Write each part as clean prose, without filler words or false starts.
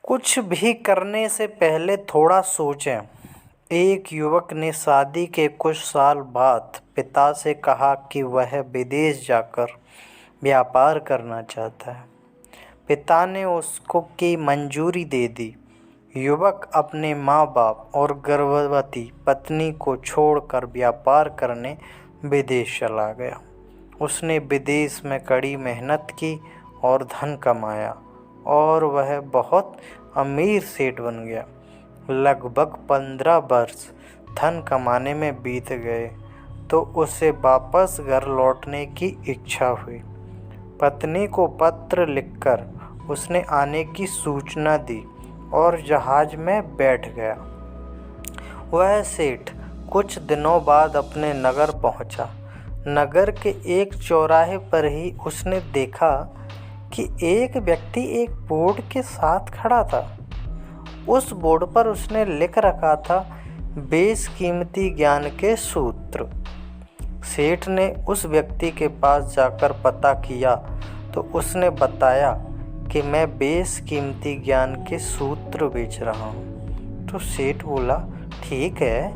कुछ भी करने से पहले थोड़ा सोचें। एक युवक ने शादी के कुछ साल बाद पिता से कहा कि वह विदेश जाकर व्यापार करना चाहता है। पिता ने उसको की मंजूरी दे दी। युवक अपने माँ बाप और गर्भवती पत्नी को छोड़कर व्यापार करने विदेश चला गया। उसने विदेश में कड़ी मेहनत की और धन कमाया और वह बहुत अमीर सेठ बन गया। लगभग 15 वर्ष धन कमाने में बीत गए तो उसे वापस घर लौटने की इच्छा हुई। पत्नी को पत्र लिखकर उसने आने की सूचना दी और जहाज में बैठ गया। वह सेठ कुछ दिनों बाद अपने नगर पहुंचा। नगर के एक चौराहे पर ही उसने देखा कि एक व्यक्ति एक बोर्ड के साथ खड़ा था। उस बोर्ड पर उसने लिख रखा था, बेशकीमती ज्ञान के सूत्र। सेठ ने उस व्यक्ति के पास जाकर पता किया तो उसने बताया कि मैं बेशकीमती ज्ञान के सूत्र बेच रहा हूँ। तो सेठ बोला, ठीक है,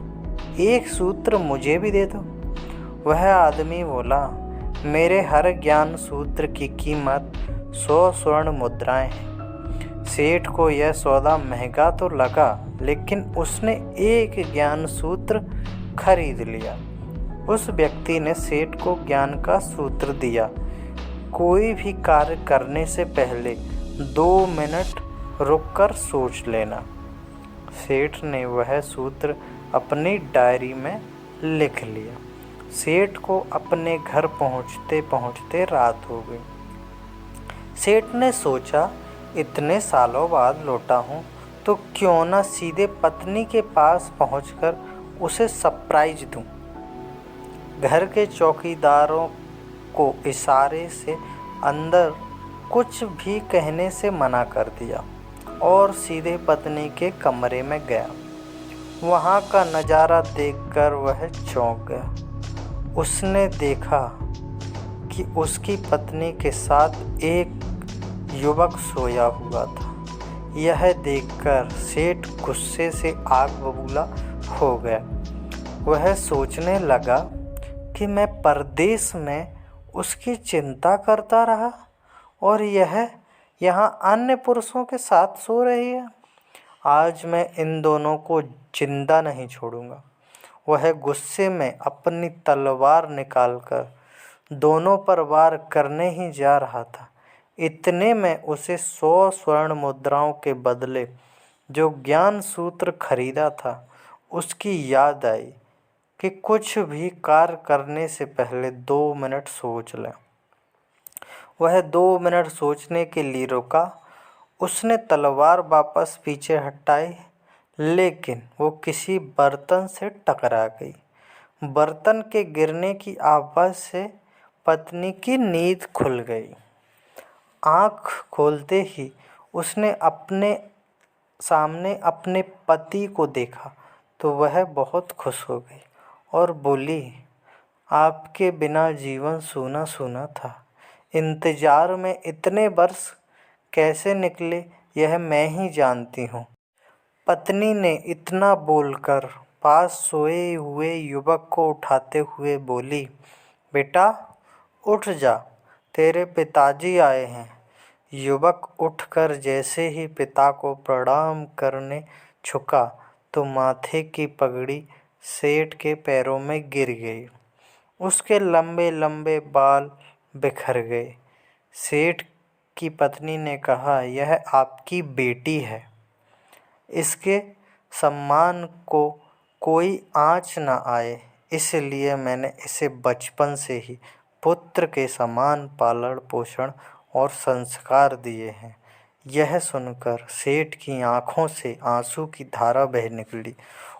एक सूत्र मुझे भी दे दो। वह आदमी बोला, मेरे हर ज्ञान सूत्र की कीमत 100 स्वर्ण मुद्राएं हैं। सेठ को यह सौदा महंगा तो लगा, लेकिन उसने एक ज्ञान सूत्र खरीद लिया। उस व्यक्ति ने सेठ को ज्ञान का सूत्र दिया, कोई भी कार्य करने से पहले 2 मिनट रुककर सोच लेना। सेठ ने वह सूत्र अपनी डायरी में लिख लिया। सेठ को अपने घर पहुंचते पहुंचते रात हो गई। सेठ ने सोचा, इतने सालों बाद लौटा हूँ तो क्यों ना सीधे पत्नी के पास पहुंचकर उसे सरप्राइज दूँ। घर के चौकीदारों को इशारे से अंदर कुछ भी कहने से मना कर दिया और सीधे पत्नी के कमरे में गया। वहाँ का नज़ारा देखकर वह चौंक गया। उसने देखा कि उसकी पत्नी के साथ एक युवक सोया हुआ था। यह देखकर सेठ गुस्से से आग बबूला हो गया। वह सोचने लगा कि मैं परदेश में उसकी चिंता करता रहा और यह यहाँ अन्य पुरुषों के साथ सो रही है। आज मैं इन दोनों को जिंदा नहीं छोड़ूंगा। वह गुस्से में अपनी तलवार निकालकर दोनों पर वार करने ही जा रहा था। इतने में उसे 100 स्वर्ण मुद्राओं के बदले जो ज्ञान सूत्र खरीदा था उसकी याद आई कि कुछ भी कार्य करने से पहले 2 मिनट सोच लें। वह 2 मिनट सोचने के लिए रुका। उसने तलवार वापस पीछे हटाई, लेकिन वो किसी बर्तन से टकरा गई। बर्तन के गिरने की आवाज़ से पत्नी की नींद खुल गई। आँख खोलते ही उसने अपने सामने अपने पति को देखा तो वह बहुत खुश हो गई और बोली, आपके बिना जीवन सूना सूना था। इंतजार में इतने वर्ष कैसे निकले यह मैं ही जानती हूँ। पत्नी ने इतना बोलकर पास सोए हुए युवक को उठाते हुए बोली, बेटा उठ जा, तेरे पिताजी आए हैं। युवक उठकर जैसे ही पिता को प्रणाम करने झुका तो माथे की पगड़ी सेठ के पैरों में गिर गई। उसके लंबे लंबे बाल बिखर गए। सेठ की पत्नी ने कहा, यह आपकी बेटी है, इसके सम्मान को कोई आँच न आए, इसलिए मैंने इसे बचपन से ही पुत्र के समान पालन पोषण और संस्कार दिए हैं। यह सुनकर सेठ की आंखों से आंसू की धारा बह निकली।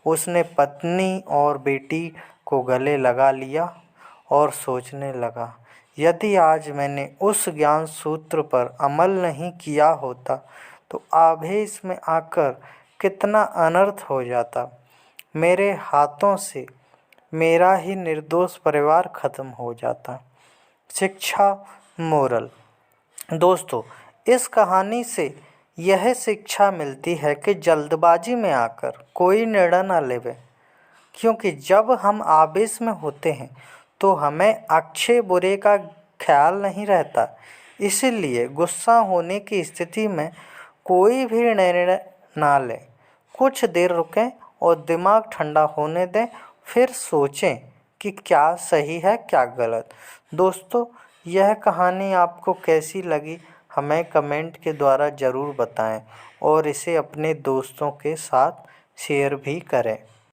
उसने पत्नी और बेटी को गले लगा लिया और सोचने लगा, यदि आज मैंने उस ज्ञान सूत्र पर अमल नहीं किया होता तो आवेश में आकर कितना अनर्थ हो जाता। मेरे हाथों से मेरा ही निर्दोष परिवार खत्म हो जाता। शिक्षा मोरल। दोस्तों, इस कहानी से यह शिक्षा मिलती है कि जल्दबाजी में आकर कोई निर्णय न लेवे, क्योंकि जब हम आवेश में होते हैं तो हमें अच्छे बुरे का ख्याल नहीं रहता। इसलिए गुस्सा होने की स्थिति में कोई भी निर्णय ना लें। कुछ देर रुकें और दिमाग ठंडा होने दें, फिर सोचें कि क्या सही है क्या गलत। दोस्तों, यह कहानी आपको कैसी लगी हमें कमेंट के द्वारा ज़रूर बताएं और इसे अपने दोस्तों के साथ शेयर भी करें।